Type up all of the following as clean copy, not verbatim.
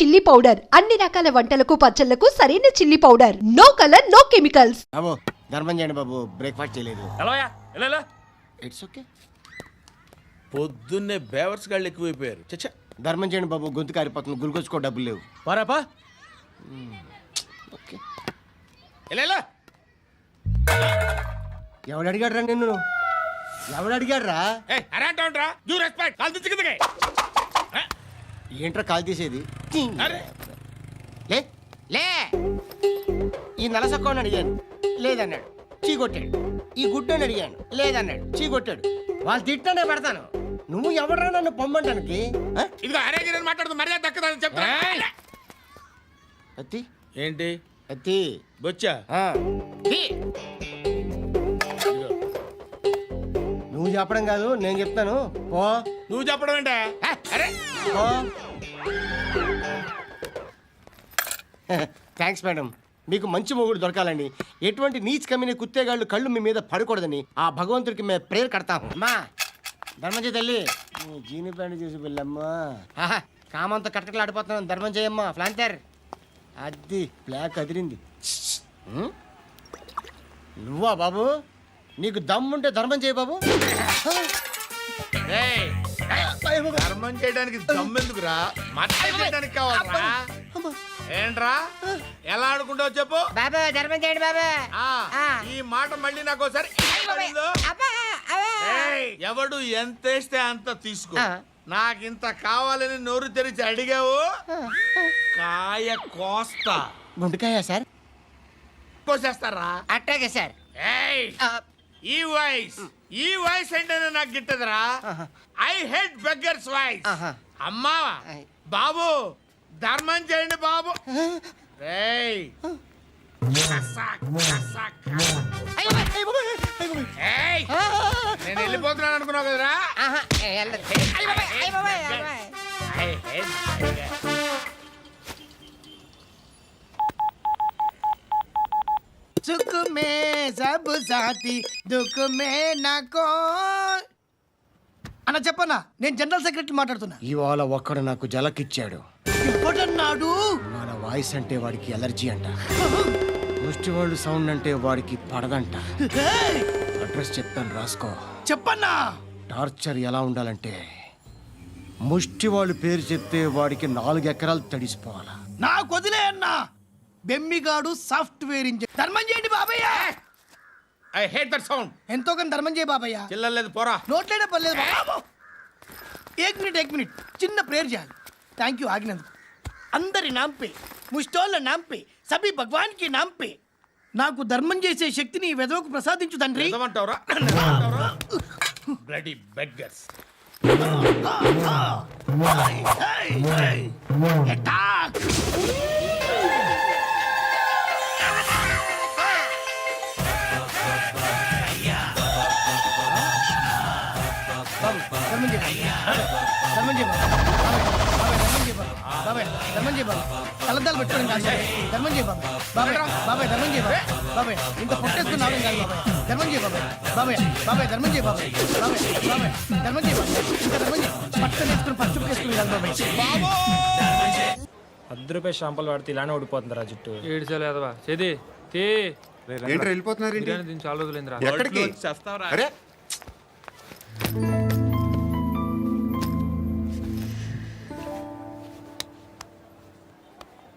Chilli powder అన్ని రకాల వంటలకు పచ్చళ్లకు సరైన chilli powder. No colour no chemicals. బాబు ధర్మం చేయండి బాబు, బ్రేక్ఫాస్ట్ చేయలేదు. It's okay. పొద్దున్నే బేవర్స్ గాళ్ళు ఎక్కువైపోయారు. చచ్చా, ధర్మం చేయండి బాబు, గొంతు కారిపోతుంది, గురికొచ్చుకో డబ్బులు లేవు. పారాపా. ఓకే. ఎవడు అడిగాడు రా నిన్ను? ఎవడు అడిగాడు రా? ఏంట్రా కాల్ తీసేది? లే లే. ఈ నలసక్కని అడిగాను, లేదన్నాడు, చీ కొట్టాడు. ఈ గుడ్డని అడిగాను, లేదన్నాడు, చీ కొట్టాడు. వాళ్ళు తిట్టానే పెడతాను. నువ్వు ఎవడరా నన్ను పొమ్మంటానికి? మాట్లాడుతూ మర్యాద దక్కదని చెప్తా. అత్తి ఏంటి అత్తి బొచ్చా? నువ్వు చెప్పడం కాదు, నేను చెప్తాను. ఓ నువ్వు చెప్పడం ఏంటే? అరే థ్యాంక్స్ మేడం. మీకు మంచి మొగుడు దొరకాలండి. ఎటువంటి నీచ్ కమ్మిన కుత్తేగాళ్ళు కళ్ళు మీ మీద పడకూడదని ఆ భగవంతుడికి మేము ప్రేయర్ కడతాము. అమ్మా ధర్మం తల్లి, జీని ప్యాంట్ చూసి వెళ్ళమ్మా. కామంతో కట్టకలాడిపోతున్నాను. ధర్మం చేయమ్మా. ఫ్లాంతర్ అది బ్లాక్ అదిరింది. నువ్వా బాబు? నీకు దమ్ముంటే ధర్మం చేయ బాబు. ధర్మం చేయడానికి దమ్మెందుకురా? చేయడానికి కావాలరా? ఏంట్రా ఎలా ఆడుకుంటావు చెప్పు బాబా. ధర్మం చేయండి బాబా. ఈ మాట మళ్ళీ నాకు ఒకసారి ఎవడు ఎంత వేస్తే అంత తీసుకో. నాకింత కావాలని నోరు తెరిచి అడిగావు, కాయ కోస్తా. గుండెకాయ సార్? కోసేస్తారా? అట్టాగే సార్. ఈ వాయిస్ అంటేనే నాకు గిట్టదురా. I hate beggars voice. అమ్మా బాబు ధర్మం చేయండి బాబు. నేను వెళ్ళిపోతున్నాను అనుకున్నావు కదరా? సుఖ మే సబ్ సాథీ దుఃఖ మే నాకో. అన్న చెప్పన్నా, నేను జనరల్ సెక్రటరీ మాట్లాడుతున్నా. ఇవాళ ఒక్కడు నాకు జలకిచ్చాడు. ఇవ్వడన్నాడు. మన వాయిస్ అంటే వాడికి ఎలర్జీ అంట. ముష్టి వాళ్ళు సౌండ్ అంటే వాడికి పడదంట. అడ్రస్ చెప్తాను, రాసుకో. చెప్పన్నా. టార్చర్ ఎలా ఉండాలంటే ముష్టి వాళ్ళు పేరు చెప్తే వాడికి 4 ఎకరాలు తడిసిపోవాలా. నాకు వదిలే అన్నా. బెమ్మిగాడు సాఫ్ట్వేర్ ఇంజనీర్. ధర్మం చేయండి బాబయ్య. I hate that sound. ఎంతో కొంత ధర్మం చేయ బాబయ్య. చిల్లలేదు పోరా. నోట్లేనే పర్లేదు బాబు. ఏక్ మినిట్ చిన్న ప్రేయర్ చేయాలి. థ్యాంక్ యూ ఆగినందుకు. అందరి నాంపే, ముష్టోళ్ళ నాంపే, సభీ భగవాన్ కి నాంపే నాకు ధర్మం చేసే శక్తిని ఈ వెధవకు ప్రసాదించు తండ్రి. Bloody beggars. కలద్దాలు పెట్టుకోండి కాదు ధర్మం చేయ బాబాయ్. బాబాయ్ ధర్మం చేయ బాబాయ్. ఇంత పొట్టేసుకుని రావడం కాదు బాబాయ్. ధర్మం చేయ బాబాయ్. ధర్మం చేయ బాబాయ్. ధర్మం చేయ బాబాయ్. ఇంకా ధర్మం చేయ. పట్టం వేసుకుని పచ్చుపు వేసుకుని కాదు బాబాయ్. ₹10 షాంపూలు వాడితే ఇలానే ఓడిపోతుందిరా జుట్టు. ఏడ్చాలి అదవా చేది వెళ్ళిపోతున్నారు. దీన్ని చాలా రోజులైందిరా. ఎక్కడికి? అరే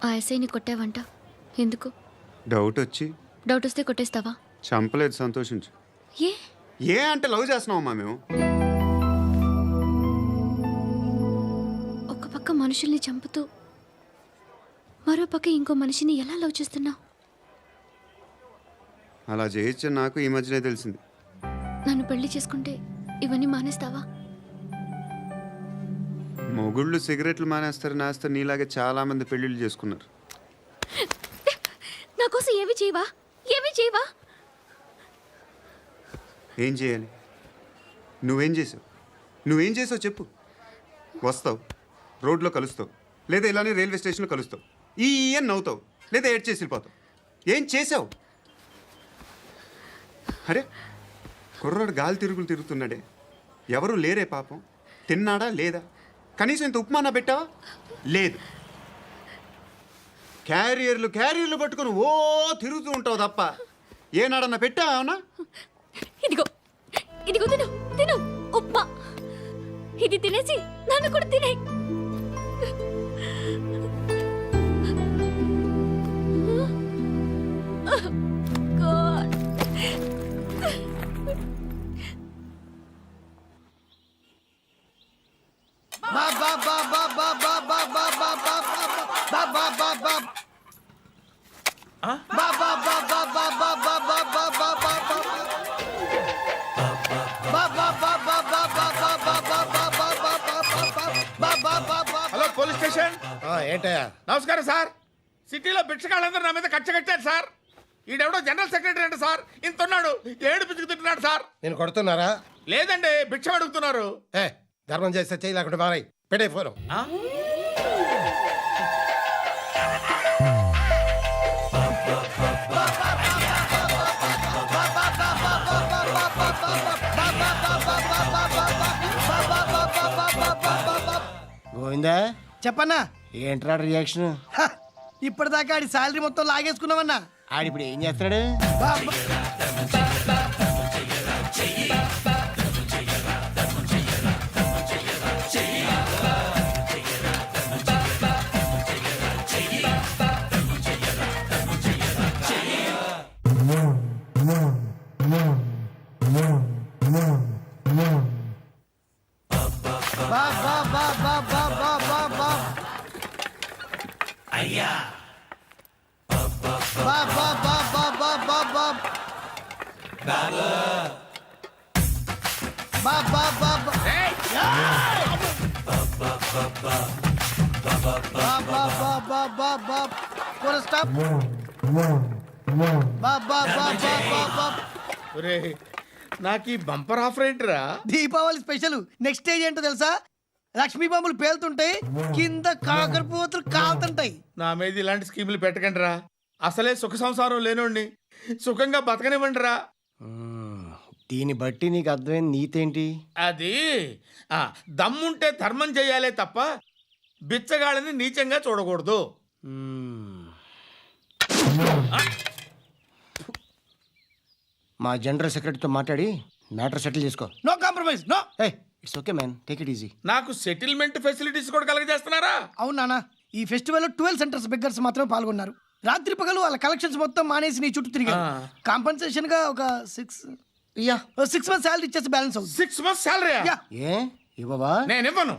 ఆ ఎస్ఐని కొట్టావంట ఎందుకు? డౌట్ వచ్చి. డౌట్ వస్తే కొట్టేస్తావా? చంపలేదు, సంతోషించు. ఏ అంటే లవ్ చేస్తున్నావమ్మా మేము. ఒక పక్క మనుషుల్ని చంపుతూ మరో పక్క ఇంకో మనిషిని ఎలా లవ్ చేస్తున్నావు? అలా చేయొచ్చని నాకు ఈ మధ్యనే తెలిసింది. నన్ను పెళ్లి చేసుకుంటే ఇవన్నీ మానేస్తావా? మొగుళ్ళు సిగరెట్లు మానేస్తారు, నేస్తారు. నీలాగే చాలా మంది పెళ్లిళ్ళు చేసుకున్నారు. నా కోసం ఏమి చేయవా? ఏం చేయాలి? నువ్వేం చేసావు చెప్పు. వస్తావు, రోడ్లో కలుస్తావు, లేదా ఇలానే రైల్వే స్టేషన్లో కలుస్తావు. ఈ అని నవ్వుతావు, లేదా ఏడ్ చేసి వెళ్ళిపోతావు. ఏం చేసావు? అరే కుర్రాడు గాలి తిరుగుతున్నాడే, ఎవరు లేరే పాపం. తిన్నాడా లేదా? కనీసం ఇంత ఉప్మానా పెట్టావా? లేదు. క్యారియర్లు పట్టుకొని ఓ తిరుగుతూ ఉంటావు తప్ప ఏనాడన్నా పెట్టావనా? ఇదిగో ఇదిగో తిను తిను ఉప్మా. ఇది తినేసి నన్ను కూడా తినే. Hello police station. ఏంటయ్యా? నమస్కారం సార్. సిటీలో భిక్షగాళ్ళందరూ నా మీద కచ్చ కట్టారు సార్. ఈడెవడో జనరల్ సెక్రటరీ అంట సార్. ఇంత ఉన్నాడు, ఏడు పిచ్చుకు తింటున్నాడు సార్. నేను కొడుతున్నారా? లేదండి, భిక్ష అడుగుతున్నారు. ఏ ధర్మం చేస్తే చెయ్యి లేకుండా మారాయి. పెట్టే ఫోను. గోవిందా, చెప్పన్నా. ఏంట్రా రియాక్షన్? హ, ఇప్పటిదాకా ఆడి శాలరీ మొత్తం లాగేసుకున్నావన్నా. ఆడిప్పుడు ఏం చేస్తున్నాడు? ఒరేయ్, నాకు ఈ బంపర్ ఆఫర్ ఏంటిరా? దీపావళి స్పెషల్. నెక్స్ట్ స్టేజ్ ఏంటో తెలుసా? లక్ష్మీ బాంబులు పేలుతుంటాయి, కింద కాకరపువ్వతులు కాలుతుంటాయి. నా మీద ఇలాంటి స్కీములు పెట్టకండి రా. అసలే సుఖ సంసారం లేనోడిని సుఖంగా బతకనివ్వండి రా. దీన్ని బట్టి నీకు అర్థమైన నీతేంటి? అది దమ్ముంటే ధర్మం చేయాలే తప్ప బిచ్చగాళ్ళని నీచంగా చూడకూడదు. మా జనరల్ సెక్రటరీతో మాట్లాడి మ్యాటర్ సెటిల్ చేసుకో. No compromise, no. It's okay man, take it easy. నాకు సెటిల్మెంట్ ఫెసిలిటీస్ కూడా కలగజేస్తున్నారా? అవును నాన్న, ఈ ఫెస్టివల్ 12 సెంటర్స్ బెగ్గర్స్ మాత్రమే పాల్గొన్నారు. రాత్రి పగలు వాళ్ళ కలెక్షన్స్ మొత్తం మానేసి నీ చుట్టూ తిరిగారు. కాంపన్సేషన్ గా ఒక 6 మంత్స్ శాలరీ ఇచ్చేసి బ్యాలెన్స్ అవుతుంది. 6 months శాలరీ యా. ఏ ఇవ్వవా? నేను ఇవ్వను.